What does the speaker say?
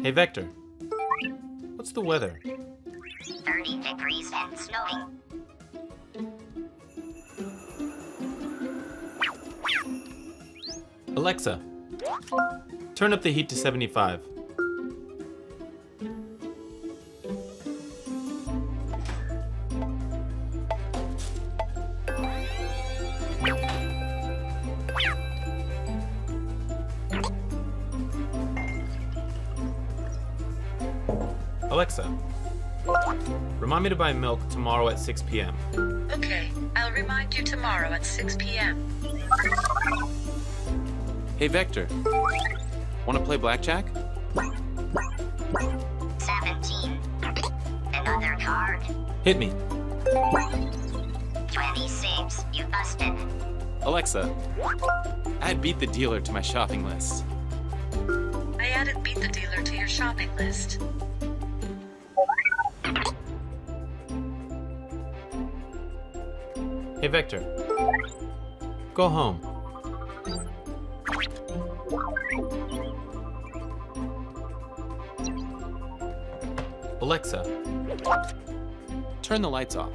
Hey Vector, what's the weather? 30 degrees and snowing. Alexa, turn up the heat to 75. Alexa, remind me to buy milk tomorrow at 6 p.m. Okay, I'll remind you tomorrow at 6 p.m. Hey Vector, want to play blackjack? 17. Another card. Hit me. 26. You busted. Alexa, add Beat the Dealer to my shopping list. I added Beat the Dealer to your shopping list. Hey Vector, go home. Alexa, Turn the lights off.